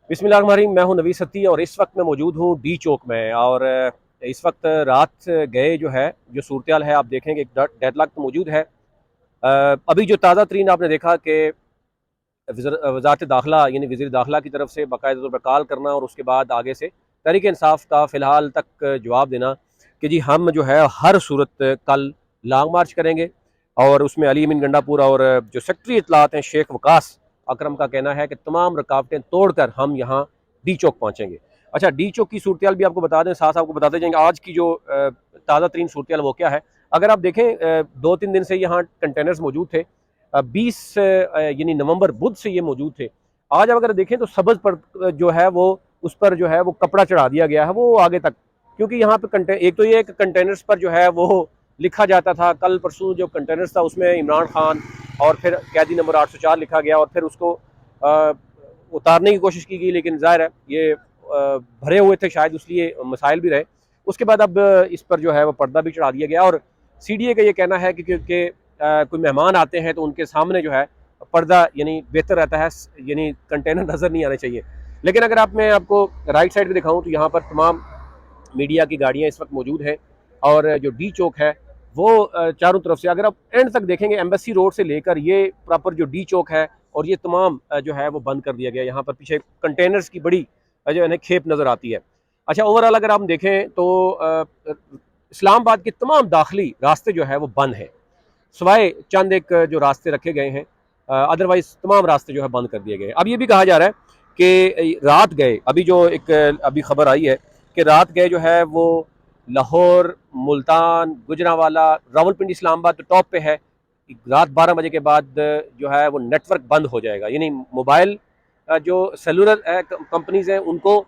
बिस्मिल्लाहिर्रहमानिर्रहीम। मैं हूं नवीद सत्ती और इस वक्त मैं मौजूद हूं डी चौक में। और इस वक्त रात गए जो सूरत है आप देखेंगे एक डेडलॉक तो मौजूद है। अभी जो ताज़ा तरीन आपने देखा कि वजारत दाखिला यानी वज़ीर दाखिला की तरफ से बाकायदा तौर पर कॉल करना और उसके बाद आगे से तहरीक इंसाफ का फ़िलहाल तक जवाब देना कि जी हम जो है हर सूरत कल लॉन्ग मार्च करेंगे। और उसमें अली अमीन गंडापुर और जो सेक्रेटरी इत्तलात हैं शेख वकास अकरम का कहना है कि तमाम रुकावटें तोड़कर हम यहाँ डी चौक पहुँचेंगे। अच्छा, डी चौक की सूरत भी आपको बता दें, साथ आपको बताते जाएंगे आज की जो ताज़ा तरीन सूरत वो क्या है। अगर आप देखें 2-3 दिन से यहाँ कंटेनर्स मौजूद थे। 20 यानी नवंबर बुध से ये मौजूद थे। आज अगर देखें तो सब्ज़ पर जो है वो उस पर जो है वो कपड़ा चढ़ा दिया गया है वो आगे तक, क्योंकि यहाँ पे एक तो ये कंटेनर्स पर जो है वो लिखा जाता था, कल परसों जो कंटेनर्स था उसमें इमरान खान और फिर कैदी नंबर 804 लिखा गया और फिर उसको उतारने की कोशिश की गई, लेकिन जाहिर है ये भरे हुए थे, शायद इसलिए मसाइल भी रहे। उसके बाद अब इस पर जो है वो पर्दा भी चढ़ा दिया गया और CDA का ये कहना है कि क्योंकि कोई मेहमान आते हैं तो उनके सामने जो है पर्दा यानी बेहतर रहता है, यानी कंटेनर नज़र नहीं आने चाहिए। लेकिन अगर मैं आपको राइट साइड पे दिखाऊं तो यहाँ पर तमाम मीडिया की गाड़ियाँ इस वक्त मौजूद हैं और जो डी चौक है वो चारों तरफ से अगर आप एंड तक देखेंगे एम्बेसी रोड से लेकर ये प्रॉपर जो डी चौक है और ये तमाम जो है वो बंद कर दिया गया। यहाँ पर पीछे कंटेनर्स की बड़ी जो है खेप नज़र आती है। अच्छा, ओवरऑल अगर हम देखें तो इस्लामाबाद के तमाम दाखिली रास्ते जो है वो बंद हैं, सिवाय चंद एक जो रास्ते रखे गए हैं, अदरवाइज तमाम रास्ते जो है बंद कर दिए गए। अब ये भी कहा जा रहा है कि रात गए अभी जो एक अभी खबर आई है कि रात गए जो है वो लाहौर, मुल्तान, गुजरांवाला, रावलपिंडी, इस्लामाबाद तो टॉप पे है। रात 12 बजे के बाद जो है वो नेटवर्क बंद हो जाएगा, यानी मोबाइल जो सेलुलर कंपनीज हैं उनको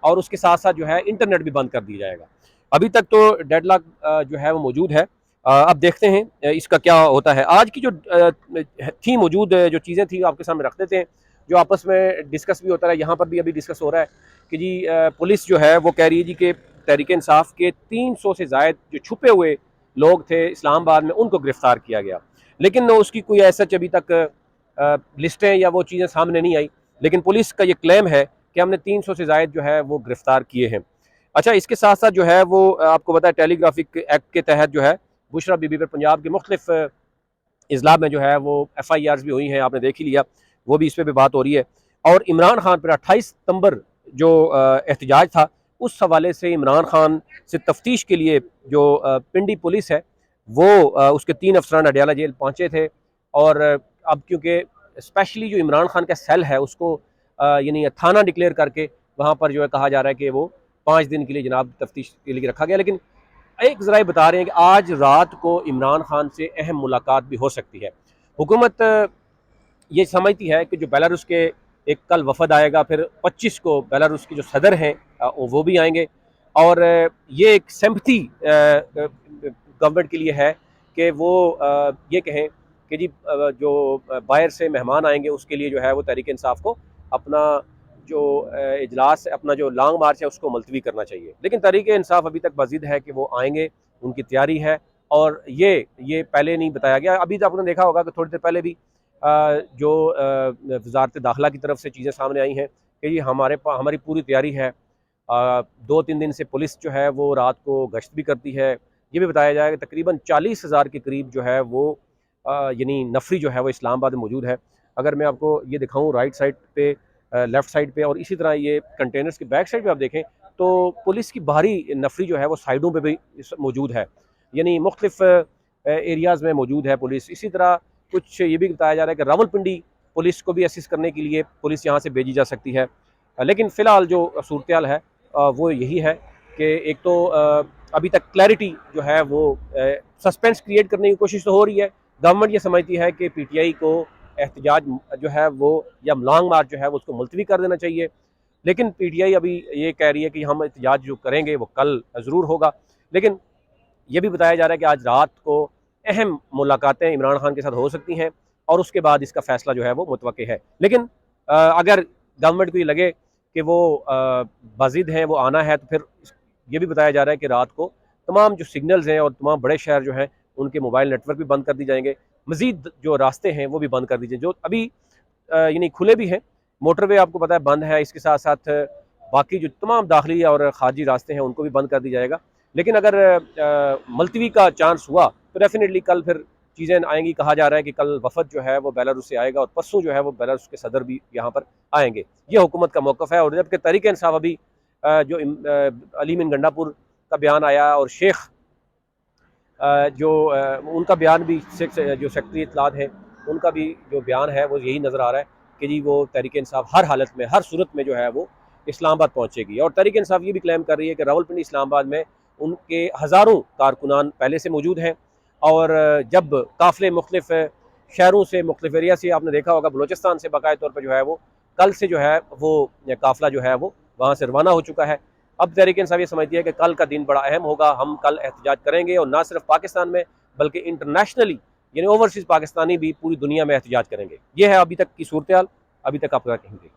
और उसके साथ साथ जो है इंटरनेट भी बंद कर दिया जाएगा। अभी तक तो डेडलॉक जो है वो मौजूद है। अब देखते हैं इसका क्या होता है। आज की जो थी मौजूद जो चीज़ें थी आपके सामने रख देते हैं, जो आपस में डिस्कस भी होता है। यहाँ पर भी अभी डिस्कस हो रहा है कि जी पुलिस जो है वो कह रही है जी कि तहरीक इंसाफ के 300 से ज़ायद जो छुपे हुए लोग थे इस्लामाबाद में उनको गिरफ्तार किया गया, लेकिन उसकी कोई ऐसा अभी तक लिस्टें या वो चीज़ें सामने नहीं आई। लेकिन पुलिस का ये क्लेम है कि हमने 300 से ज़ायद जो है वो गिरफ्तार किए हैं। अच्छा, इसके साथ साथ जो है वो आपको पता है टेलीग्राफिक एक्ट के तहत जो है बुशरा बीबी पर पंजाब के मुख्तलिफ अजला में जो है वो FIRs भी हुई हैं, आपने देख ही लिया, वो भी इस पर भी बात हो रही है। और इमरान खान पर 28 सितंबर जो एहतजाज था उस हवाले से इमरान खान से तफ्तीश के लिए जो पिंडी पुलिस है वो उसके 3 अफसरान अडयाला जेल पहुँचे थे। और अब क्योंकि स्पेशली जो इमरान खान का सेल है उसको यानी थाना डिक्लेयर करके वहाँ पर जो है कहा जा रहा है कि वो 5 दिन के लिए जनाब तफ्तीश के लिए रखा गया। लेकिन एक ज़राए बता रहे हैं कि आज रात को इमरान खान से अहम मुलाकात भी हो सकती है। हुकूमत ये समझती है कि जो बेलारूस के एक कल वफद आएगा, फिर 25 को बेलारूस के जो सदर हैं वो भी आएंगे और ये एक सिंपैथी गवर्नमेंट के लिए है कि वो ये कहें कि जी जो बाहर से मेहमान आएंगे उसके लिए जो है वो तहरीक इंसाफ को अपना जो इजलास अपना जो लॉन्ग मार्च है उसको मुलतवी करना चाहिए। लेकिन तहरीक इंसाफ अभी तक बाजिद है कि वो आएंगे, उनकी तैयारी है। और ये पहले नहीं बताया गया। अभी तो आपने देखा होगा कि थोड़ी देर पहले भी जो वजारत दाखिला की तरफ से चीज़ें सामने आई हैं कि ये हमारी पूरी तैयारी है। 2-3 दिन से पुलिस जो है वो रात को गश्त भी करती है। ये भी बताया जाए कि तकरीबन 40,000 के करीब जो है वो यानी नफरी जो है वो इस्लामाबाद में मौजूद है। अगर मैं आपको ये दिखाऊँ राइट साइड पे, लेफ़्ट साइड पे और इसी तरह ये कंटेनर्स के बैक साइड पे आप देखें तो पुलिस की भारी नफरी जो है वो साइडों पे भी मौजूद है, यानी मुख्तलिफ एरियाज़ में मौजूद है पुलिस। इसी तरह कुछ ये भी बताया जा रहा है कि रावलपिंडी पुलिस को भी असिस्ट करने के लिए पुलिस यहाँ से भेजी जा सकती है। लेकिन फ़िलहाल जो सूरत है वो यही है कि एक तो अभी तक क्लैरिटी जो है वो सस्पेंस क्रिएट करने की कोशिश तो हो रही है। गवर्नमेंट ये समझती है कि PTI को एहतजाज जो है वो या लॉन्ग मार्च जो है वो उसको मुलतवी कर देना चाहिए। लेकिन PTI अभी ये कह रही है कि हम एहतजाज जो करेंगे वो कल ज़रूर होगा। लेकिन ये भी बताया जा रहा है कि आज रात को अहम मुलाकातें इमरान खान के साथ हो सकती हैं और उसके बाद इसका फैसला जो है वो मुतवक्के है। लेकिन अगर गवर्नमेंट को ये लगे कि वो बाजिद हैं, वो आना है, तो फिर ये भी बताया जा रहा है कि रात को तमाम जो सिग्नल्स हैं और तमाम बड़े शहर जो हैं उनके मोबाइल नेटवर्क भी बंद कर दी जाएंगे। मज़ीद जो रास्ते हैं वो भी बंद कर दीजिए जो अभी यानी खुले भी हैं मोटरवे आपको पता है बंद है, इसके साथ साथ बाकी जो तमाम दाखिली और खारजी रास्ते हैं उनको भी बंद कर दिया जाएगा। लेकिन अगर मुलतवी का चांस हुआ तो डेफिनेटली कल फिर चीज़ें आएंगी। कहा जा रहा है कि कल वफद जो है वो बेलारूस से आएगा और परसों जो है वो बेलारूस के सदर भी यहाँ पर आएंगे। ये हुकूमत का मौक़िफ़ है। और जबकि तहरीक इंसाफ अभी जो अली मिन गंडापुर का बयान आया और शेख जो उनका बयान भी जो सेक्रेटरी इत्तलात है उनका भी जो बयान है वो यही नज़र आ रहा है कि जी वो तहरीक इंसाफ हर हालत में, हर सूरत में जो है वो इस्लामाबाद पहुँचेगी। और तहरीक इंसाफ ये भी क्लेम कर रही है कि रावलपिंडी इस्लामाबाद में उनके हज़ारों कारकुनान पहले से मौजूद हैं। और जब काफ़िले मुख्तलिफ शहरों से, मुख्तलिफ एरिया से, आपने देखा होगा बलोचिस्तान से बाकायदा तौर पर जो है वो कल से जो है वो काफ़िला जो है वो वहाँ से रवाना हो चुका है। अब तहरीक इंसाफ ये समझती है कि कल का दिन बड़ा अहम होगा, हम कल एहतजाज करेंगे और ना सिर्फ पाकिस्तान में बल्कि इंटरनेशनली यानी ओवरसीज़ पाकिस्तानी भी पूरी दुनिया में एहतजाज करेंगे। ये है अभी तक की सूरत हाल, अभी तक आप क्या कहेंगे?